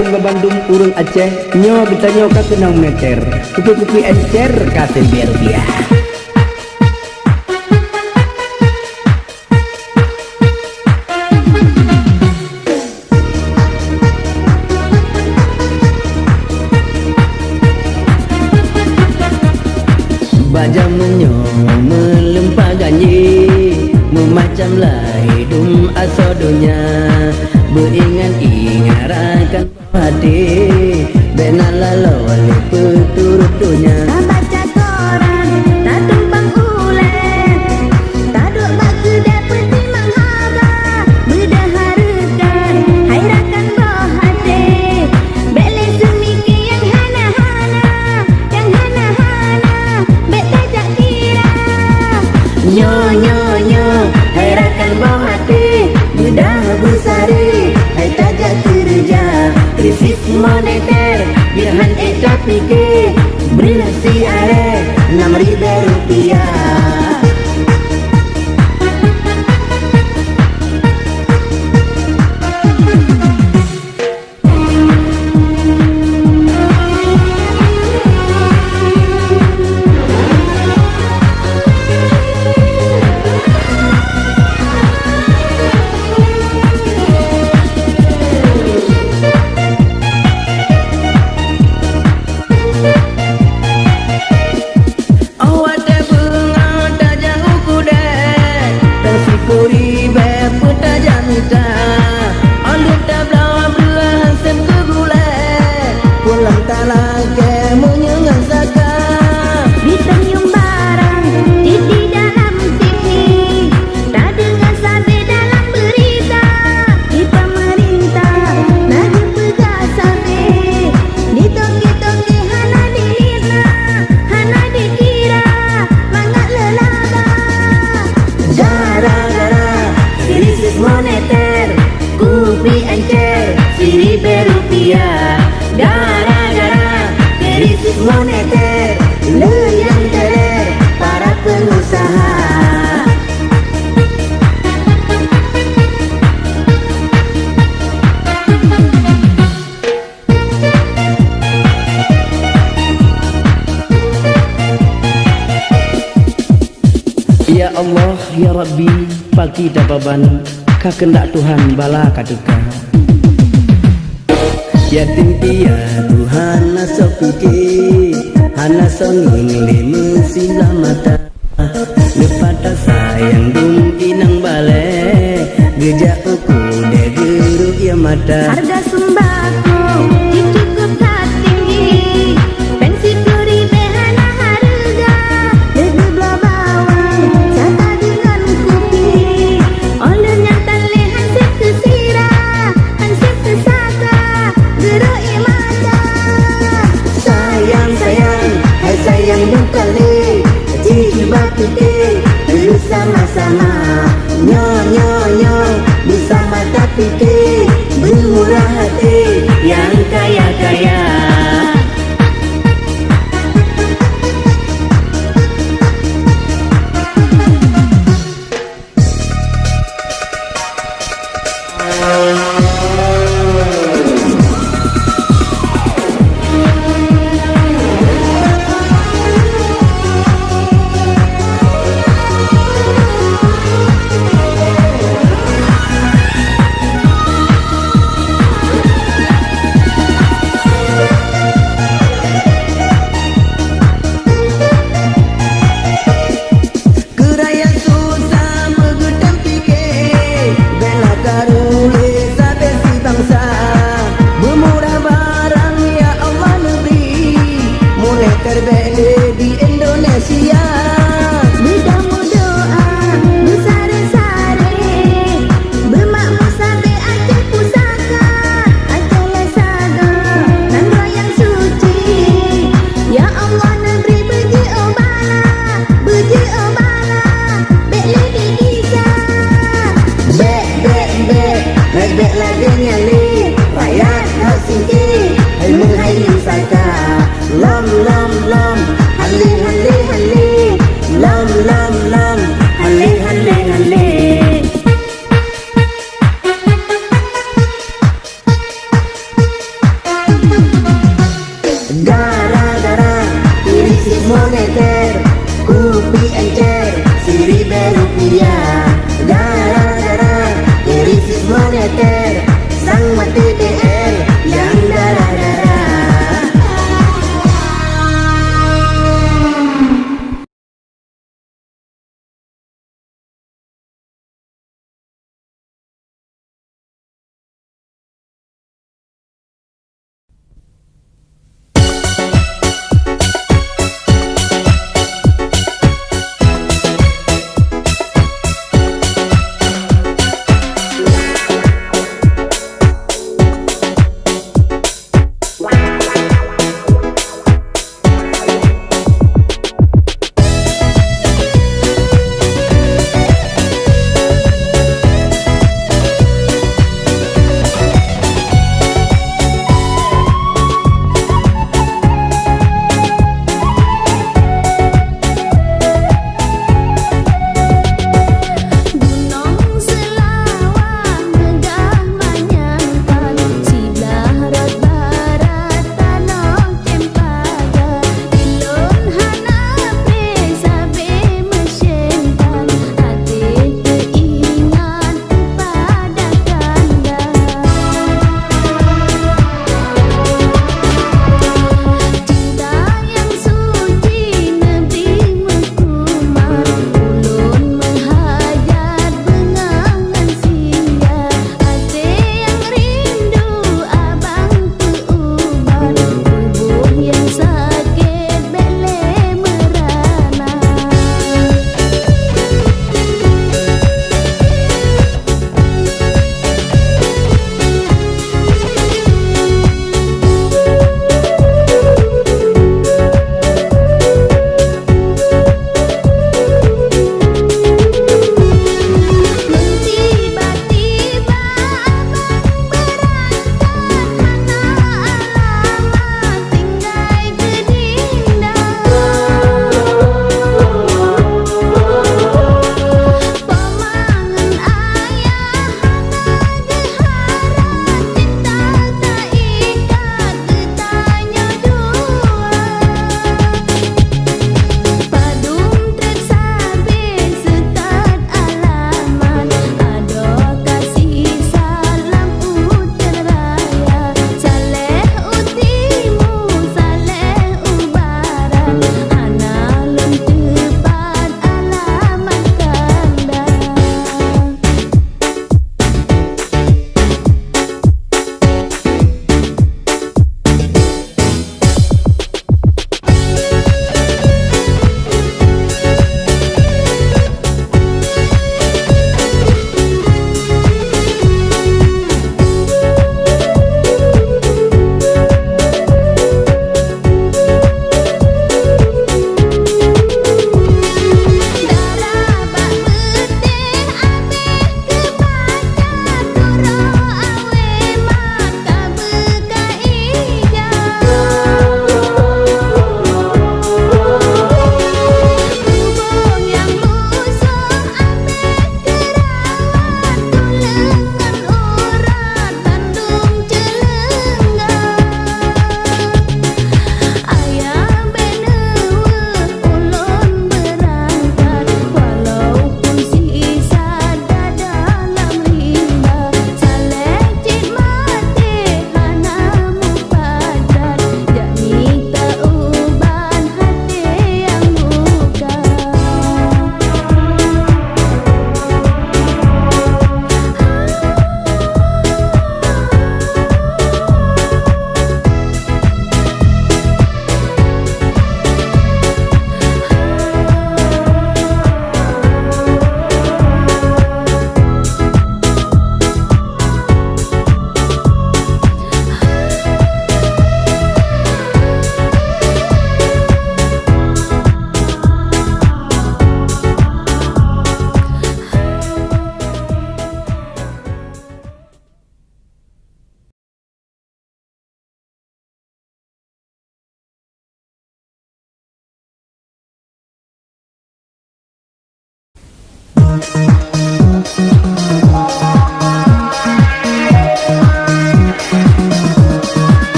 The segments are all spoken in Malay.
Bandung urung Aceh nyo bertanya ka kenang meter kupi-kupi encer kate biar dia baja menyo melempah ganji memacam lah hidung asodonya beringat-ingarakan hati benar lalu oleh peturut dunia tak baca koran tak tumpang ulen tak duk baku dapat timang haba berdaharekan hairakan boh hati bele semiki yang hana-hana bet tajak kira nyo hairakan boh hati mudah bersari hai tajak kerja krisis moneter biarhan eca pikir berinasi are 6.000 rupiah moneter kupi encer 1.000 rupiah gara-gara krisis moneter leyang teler para pengusaha Ya Allah ya Rabbi pagi dapaban kakendak Tuhan bala kaduka yatim piatu hana sopiki hana songing lima silah mata lepata sayang dum inang bale gejak uku de geruk ya mata harga sembako dicukup tak tinggi pensi kuri behana harga legu belah bawang jata dengan kupi olehnya tali hansip kesira hansip kesaka geruk mata sayang hai sayang dum kali jiwa kita bersama-sama nyo bersama tapi bermurah hati yang kaya-kaya terbeli di Indonesia berdamu doa besar-sare bermakmur sampai Aceh pusaka Aceh lesaga dan royang suci ya Allah negeri beji obala bek lebih bisa bek lagi nyali rakyat Helsinki hai menghayu saka lom hali krisis moneter, kupi encer, seribu rupiah. Gara-gara krisis moneter, sang mati TR yang darah-darah.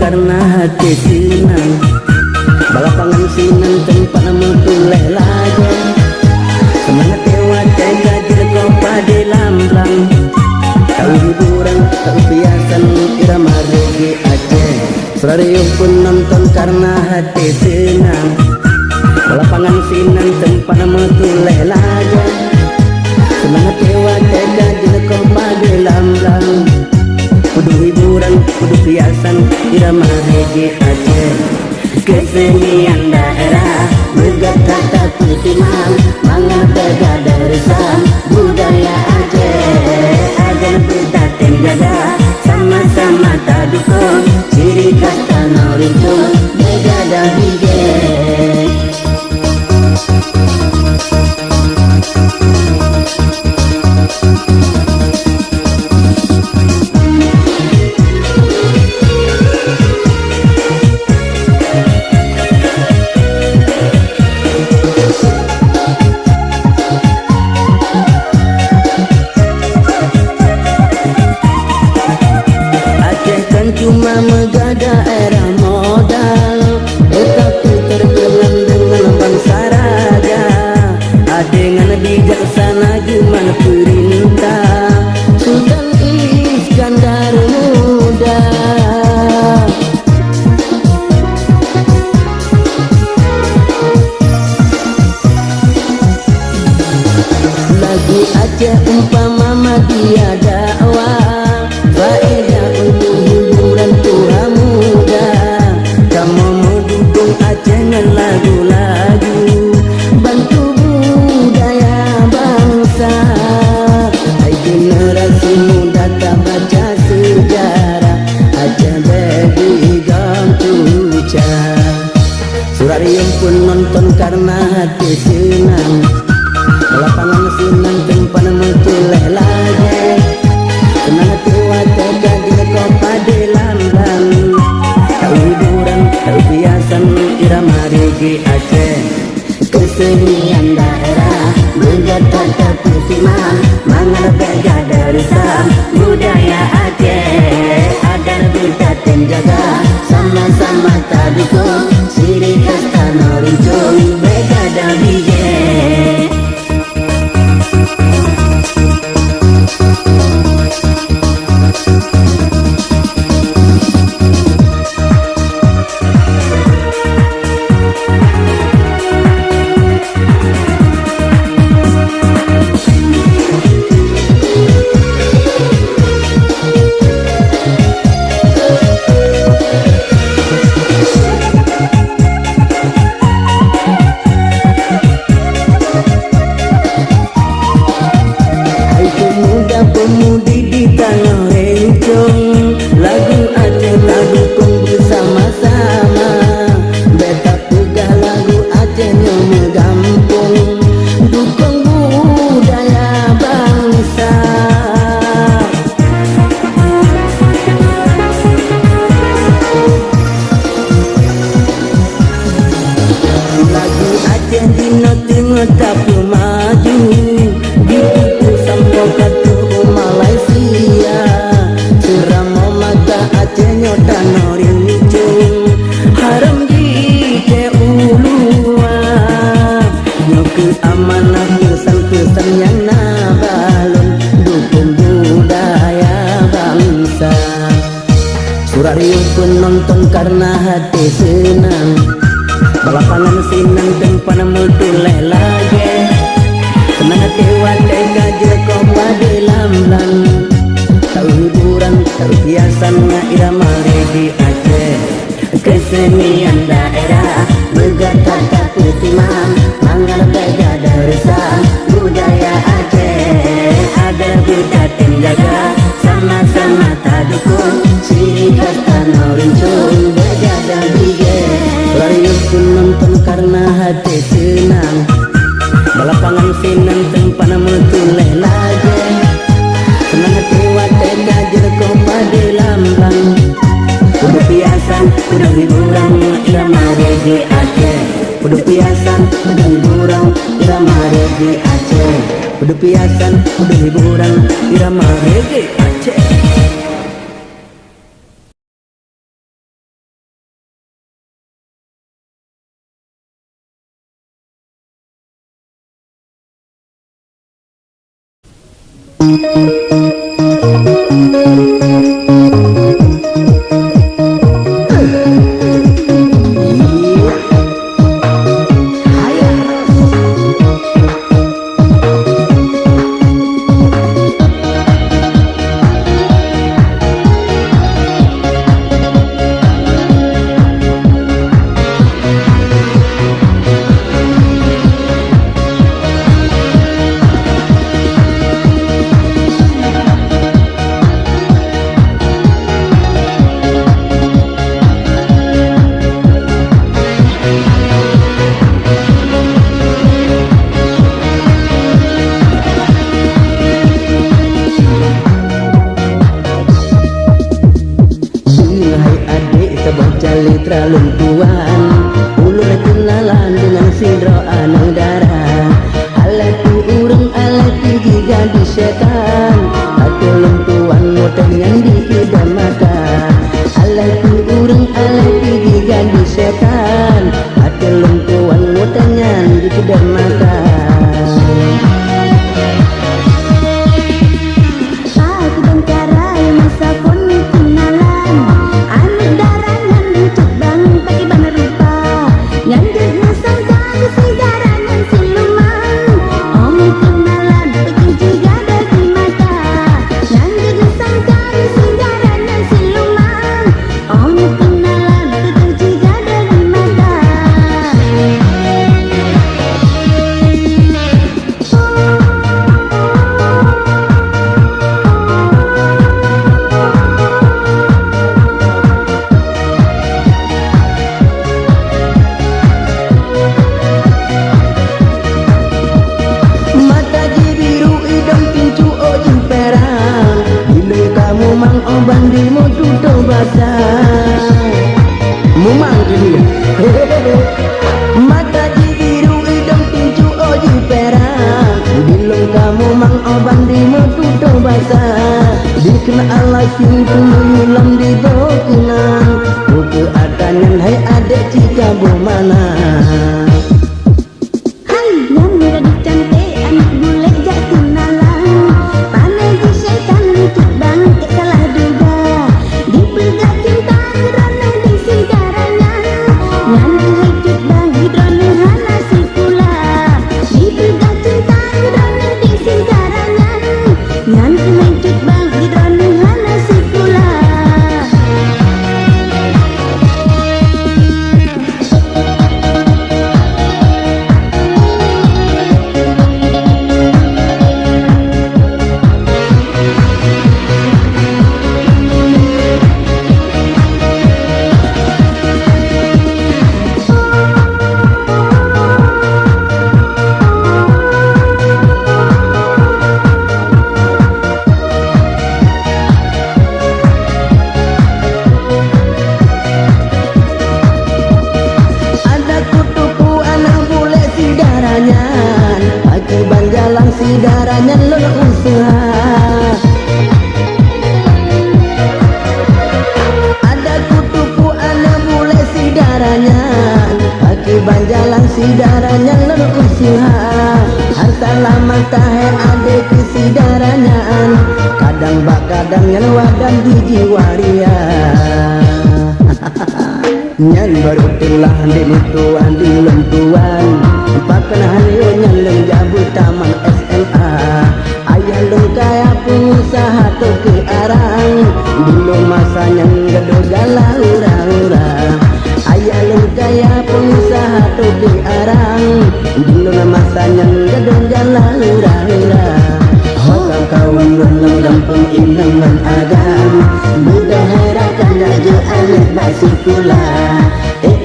karena hati senang. Balapangan sinan tempat nama tuleh lagu. Semangat dewa jaga jelko pada lamblang. Tahu hiburan, tahu piasan irama reggae Aceh. Serario pun nonton karena hati senang. Balapangan sinan tempat nama tuleh lagu. Semangat dewa jaga jelko pada lamblang. Kudu hiburan, kudu piasan irama reggae Aceh. Kesenian daerah bergerak tapi timang, mangan begadang resam budaya Aceh. Agar kita terjaga sama-sama tak dukung ciri khas tanah rincung begadang bigeng. Cuma megada era modal, tetapi terkenal dengan bangsa raja. Dengan bijaksana gimana perintah Sultan Iskandar muda. Lagu Aceh umpama media dakwah, faedah untuk hiburan tua muda. Kamu mendukung Aceh dengan lagu-lagu, bantu budaya bangsa. Hai generasi muda tak baca sejarah, Aceh bagi gantuca. Surarium pun nonton karena hati senang. Lapangan sinan tempat nama tuleh lagi. Semangat dewa jaga jelko pada lambang. Tahu hiburan, tahu piasan irama reggae Aceh. Kesenian daerah bergerak tapi timang, mangan begadang resam budaya Aceh. Agar kita terjaga sama-sama tak dukung ciri khas tanah rincung begadang bigeng. Pemudi di tanah rencong, lagu Aceh tak dukung bersama-sama. Beta pegah lagu Aceh nyonya gampung, dukung budaya bangsa. Lagu Aceh dino tengah tapi maju, ditipu sampai kata Malaysia. Seramo mata Aceh nyota norin licung, haram jike ulua. Nyoke amanah pesan-pesan yang nabalun, dukung budaya bangsa. Surarium pun nonton karena hati senang. Balapangan sinan tempat nama tuleh lagi. Semangat dewa jaga jelko pada lambang. Tahu hiburan, tahu hiasan irama reggae Aceh. Kesenian daerah bergerak tapi timang, mangan begadang resam budaya Aceh. Agar kita terjaga sama-sama tak dukung ciri khas tanah rincung begadang bigeng. Surarium pun nonton karena hati senang. Balapangan sinan tempat nama tuleh lagi. Semangat dewa jaga jelko pada lambang. Kudu piasan, kudu hiburan irama reggae Aceh. Kudu piasan, kudu hiburan irama reggae Aceh. Kudu piasan, kudu hiburan irama reggae Aceh. Luntuan ulur kenalan dengan sidro anang darah alati urang alati giga di setan atu luntuan motengan di hidam mata alati urang alati giga di setan atu luntuan motengan di hidam mata. Mata biru hidung tinju oji perang bilung kamu mang oban di mutu basah dikena Allah simpu mengulam di bokunan buku adanan hai adek jika mana. Darahnya lolo usaha ada kutuku anak bule si darahnya akibat jalan si darahnya lolo usaha harta lama tahe ade ke si darahnya kadang bak kadang wadan di jiwaria nyan baru telah di mutuan di lentuan pakan halio nyaleng jabu taman SMA ayah lung kaya pengusaha tu ke arang dulu masanya gedo galau ura-ura ayah lung kaya pengusaha tu ke arang dulu masanya gedo galau ura-ura hokam kawan renang dampung inangan agam mudah herakan aja anak basi pula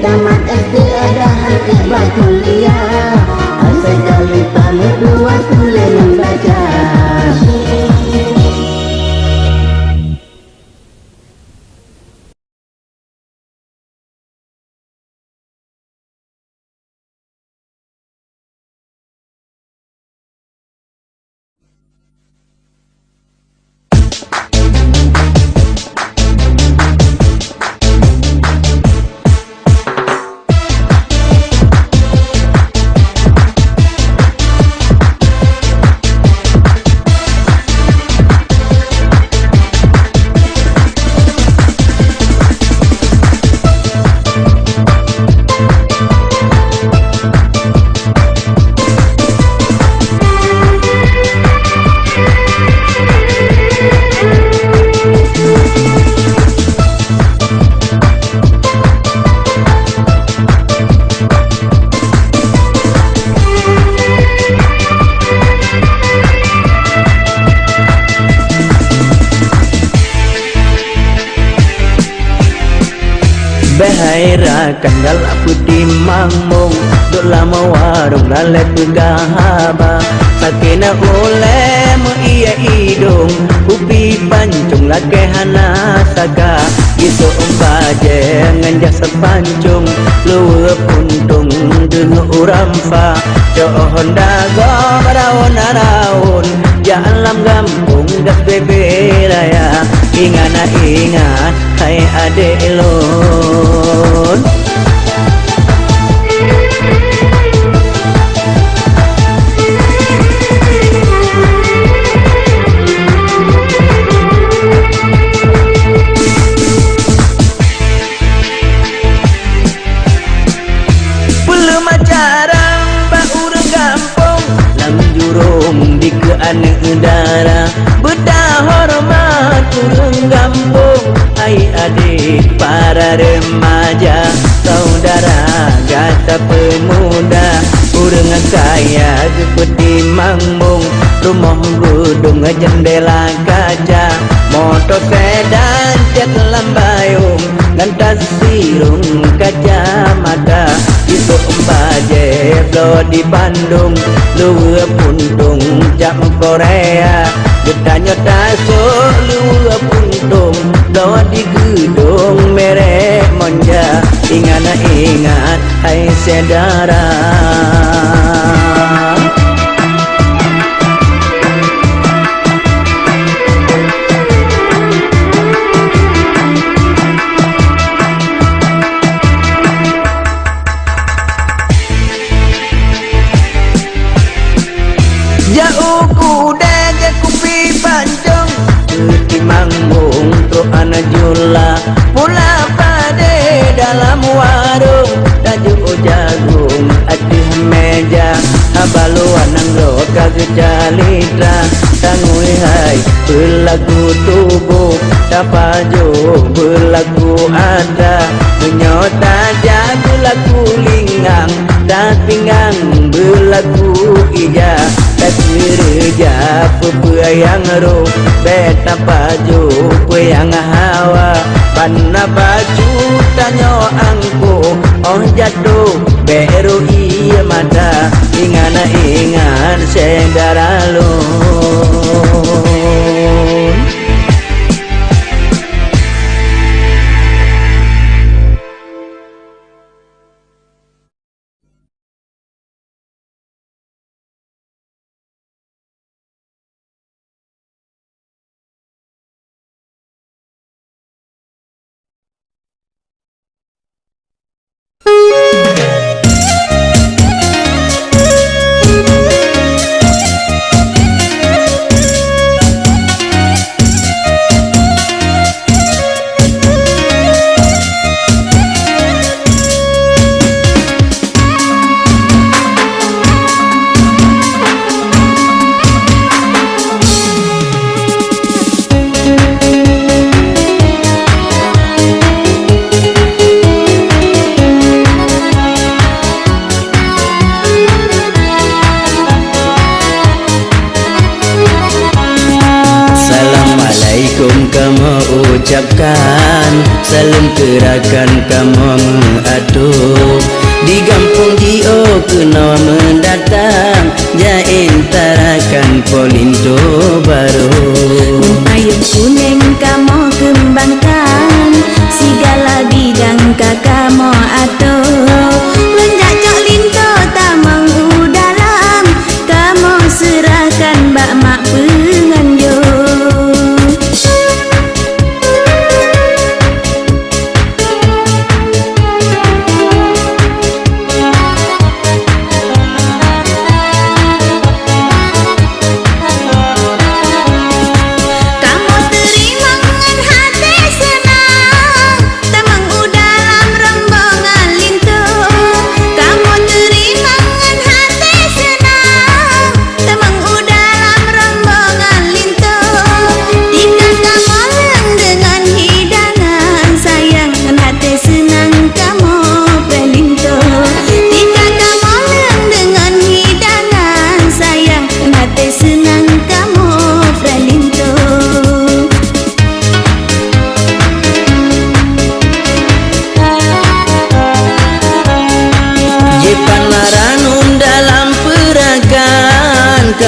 tamat SD ada hati kuliah asal kali tamat dua kuliah membaca. gairahkan galak putih mangmung duk lama warung lalai pegahaba sakena oleh mu iya idung upi pancung lake hana saka isu umbaje nganjak sepancung luwe puntung dengu uramfa johon dago raun ya alam gampung gas bebe raya ingana ingat hai adek elon belum acarang bak urang gampung lang jurung di ke anak udara bedah hormat urang gampung hai adik para remaja saudara gata pemuda urang kaya seperti mangmung rumah gedung jendela kaca motor sedan cat lambayung ngantas sirung kaca mata itu baje blo di Bandung luwe puntung jam Korea gedanya taso luwe puntung do di gedung merek monja ingat hai saudara jauh kuda kupi pancung di mangmung tro anak jula pula pade dalam warung tajuk jagung adih meja abaluan nangro kagak jalitra tangui hai belagu tubuh tapaju belagu ada menyota jagu lagu linggang dan pinggang belagu ija kerja pepayang ro beta baju peyang hawa panna baju tanyo angku oh jatuh beru iya mata ingan saudara lo ucapkan salam gerakan kamu aduh di kampung Dio kena mendatang jain tarakan Polindo baru payung kuning kamu kembangkan segala bidang kamu aduh menjajak linto tamang udalam kamu serahkan bak mak penganjur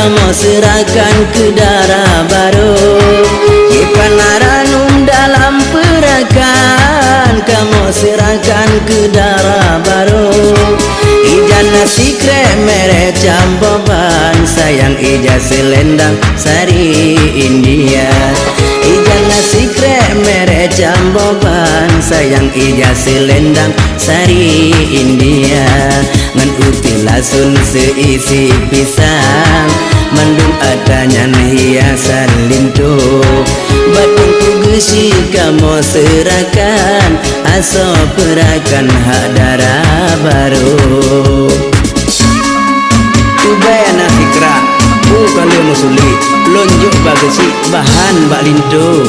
kamu serahkan ke darah baru. Ipanaranum dalam perakan, kamu serahkan ke darah baru. Ijana sikre mere camboban, sayang ija selendang sari India. Ijana sikre mere camboban, sayang ija selendang sari India. Ngan uti lasun seisi pisang, mandung adanya hiasan lintu. Batungku gesi kamu serahkan, aso perakan hak darah baru. Ubayana fikra, kalau musuli, lonjok bagasi bahan bak lintu.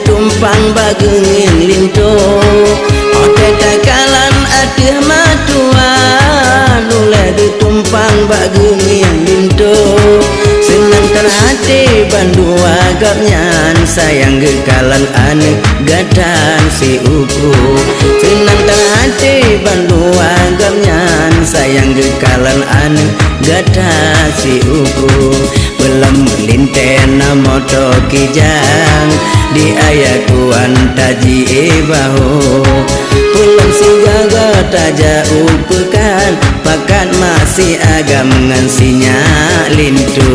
Tumpang bagengin lintu, ote takalan adeh matuan, ule ditumpang bagengin lintu. Senang terhati bandu agapnyan, sayang gekalan ane gadan si uku. Senang terhati bandu agapnyan, sayang gekalan ane gadan si uku. Belum melintena moto kijang, di ayakuan taji bahu. Pulang si gaga taja upekan, pakat masih agam ngansinya lintu.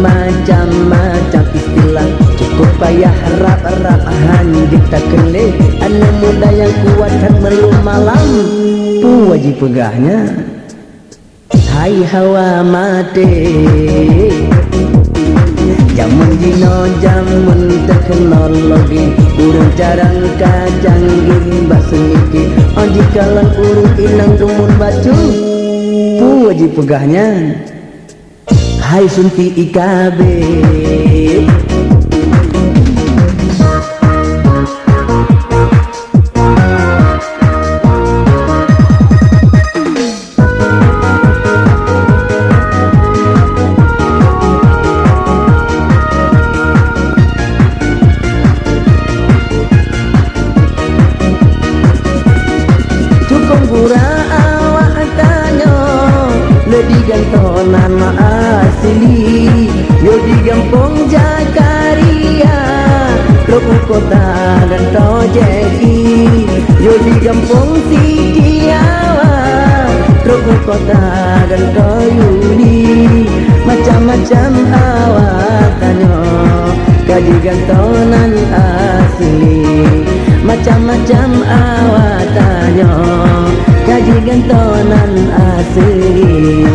Macam-macam istilah cukup payah rap-rapahan dikta kelih. Anak muda yang kuat kan belum malam wajib pegahnya. Hai hawa mati zaman dino zaman teknologi urang jarang kacanggih basemiki jikalan urang inang dumun bacu wajib pegahnya. Hai sunti IKB cukup pura awak tanya lebih gantonan asli yo di Gampong Jakaria Loku kota dan Tojeki yo di Gampong Sikiawa Loku kota dan Toyuli macam-macam awak tanya gaji gantonan asli macam-macam awak tanya gaji gantonan asli.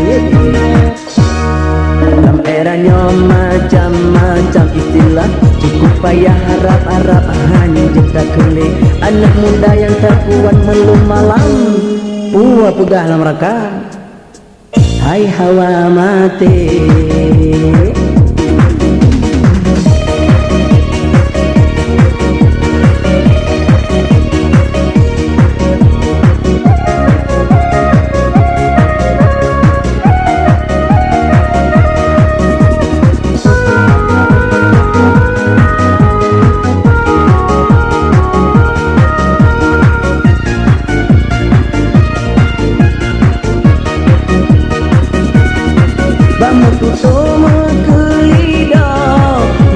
Dalam eranya macam-macam istilah cukup payah harap-harap hanya cipta kelih. Anak muda yang terkuat melum malam puas pegah dalam raka. Hai hawa mati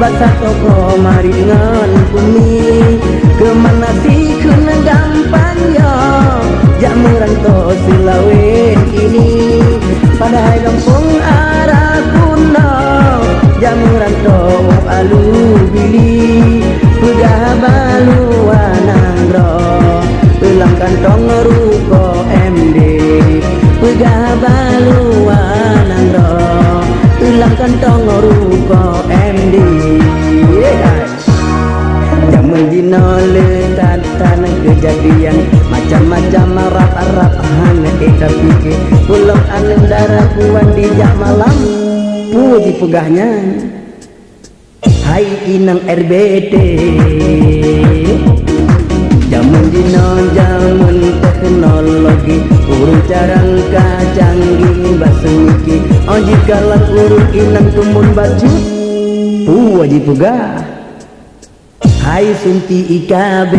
basa toko maringan bumi kemana si kena gampangnya jak merantau silawin ini padahal kampung arah kuno jak merantau alu bili pegah baluan angro ulang kantong ruko MD pegah baluan angro ulang kantong ruko MD zaman dino lekat tanah kejadian macam-macam rap-rap hanya kita pikir pulau anem darah kuan di jak malam puji pegahnya. Hai inang RBD zaman dino zaman teknologi urung jarang kacanggih basemiki jikalan urung inang tumun baju wajib pegah. Hai sunti IKB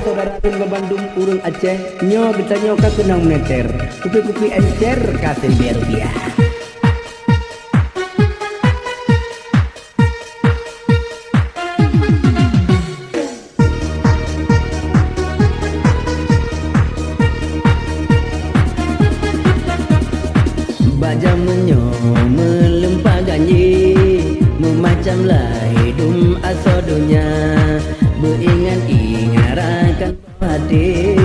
saudara ke Bandung urung Aceh nyo bertanya ka kenang meter kupi-kupi encer ka Rp1.000. Baja menyo melempah ganji memacamlah hidup asodonya beringat-ingarakan hati